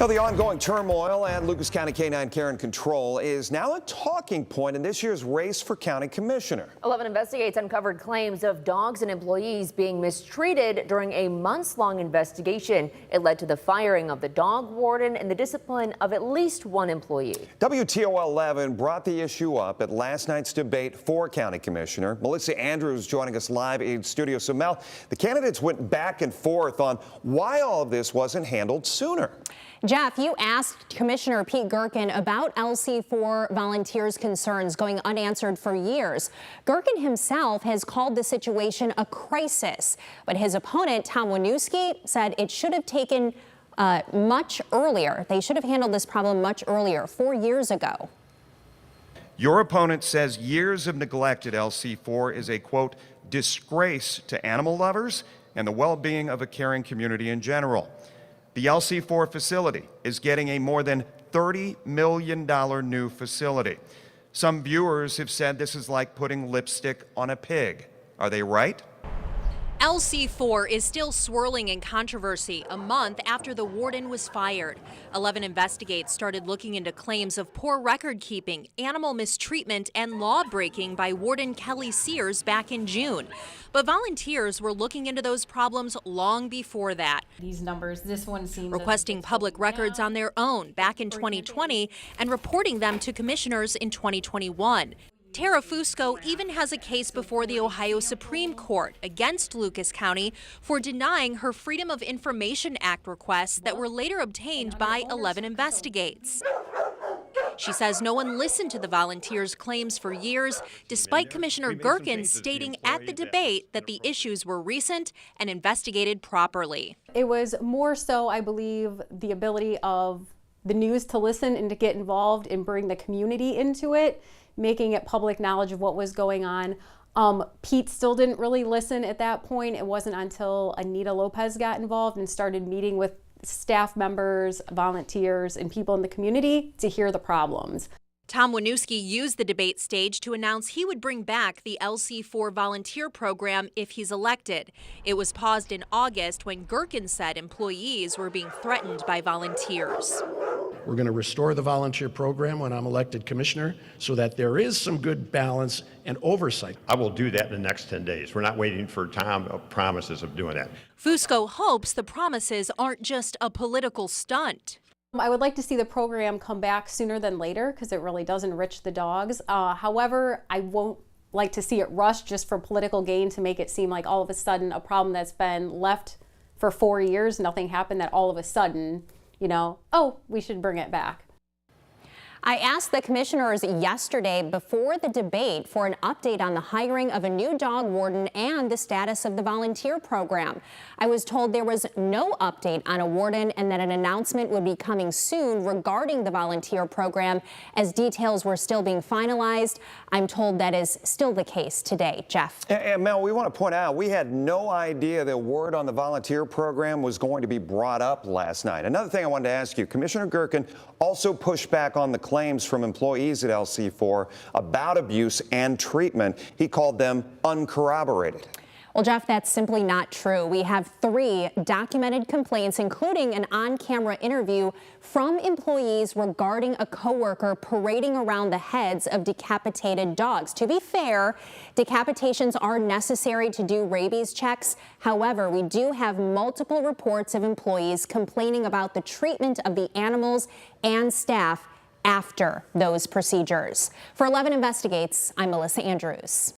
Now, the ongoing turmoil at Lucas County K-9 Care and Control is now a talking point in this year's race for county commissioner. 11 Investigates uncovered claims of dogs and employees being mistreated during a months-long investigation. It led to the firing of the dog warden and the discipline of at least one employee. WTOL 11 brought the issue up at last night's debate for county commissioner. Melissa Andrews joining us live in studio. So, Mel, the candidates went back and forth on why all of this wasn't handled sooner. Jeff, you asked Commissioner Pete Gerken about LC4 volunteers' concerns going unanswered for years. Gerken himself has called the situation a crisis, but his opponent, Tom Waniewski, said it should have taken much earlier. They should have handled this problem much earlier, 4 years ago. Your opponent says years of neglect at LC4 is a, quote, disgrace to animal lovers and the well-being of a caring community in general. The LC4 facility is getting a more than $30 million new facility. Some viewers have said this is like putting lipstick on a pig. Are they right? LC4 is still swirling in controversy a month after the warden was fired. 11 Investigates started looking into claims of poor record keeping, animal mistreatment, and law breaking by Warden Kelly Sears back in June. But volunteers were looking into those problems long before that. These numbers, this one seems requesting public records on their own back in 2020 and reporting them to commissioners in 2021. Tara Fusco even has a case before the Ohio Supreme Court against Lucas County for denying her Freedom of Information Act requests that were later obtained by 11 Investigates. She says no one listened to the volunteers' claims for years, despite Commissioner Gerken stating at the debate that the issues were recent and investigated properly. It was more so, I believe, the ability of the news to listen and to get involved and bring the community into it, making it public knowledge of what was going on. Pete still didn't really listen at that point. It wasn't until Anita Lopez got involved and started meeting with staff members, volunteers, and people in the community to hear the problems. Tom Waniewski used the debate stage to announce he would bring back the LC4 volunteer program if he's elected. It was paused in August when Gerken said employees were being threatened by volunteers. We're going to restore the volunteer program when I'm elected commissioner so that there is some good balance and oversight. I will do that in the next 10 days. We're not waiting for Tom promises of doing that. Fusco hopes the promises aren't just a political stunt. I would like to see the program come back sooner than later because it really does enrich the dogs. However, I won't like to see it rushed just for political gain to make it seem like all of a sudden a problem that's been left for 4 years, nothing happened, that all of a sudden, you know, oh, we should bring it back. I asked the commissioners yesterday before the debate for an update on the hiring of a new dog warden and the status of the volunteer program. I was told there was no update on a warden and that an announcement would be coming soon regarding the volunteer program as details were still being finalized. I'm told that is still the case today. Jeff. And Mel, we want to point out we had no idea that word on the volunteer program was going to be brought up last night. Another thing I wanted to ask you, Commissioner Gerken also pushed back on the claims from employees at LC4 about abuse and treatment. He called them uncorroborated. Well, Jeff, that's simply not true. We have 3 documented complaints, including an on-camera interview from employees regarding a coworker parading around the heads of decapitated dogs. To be fair, decapitations are necessary to do rabies checks. However, we do have multiple reports of employees complaining about the treatment of the animals and staff after those procedures. For 11 Investigates, I'm Melissa Andrews.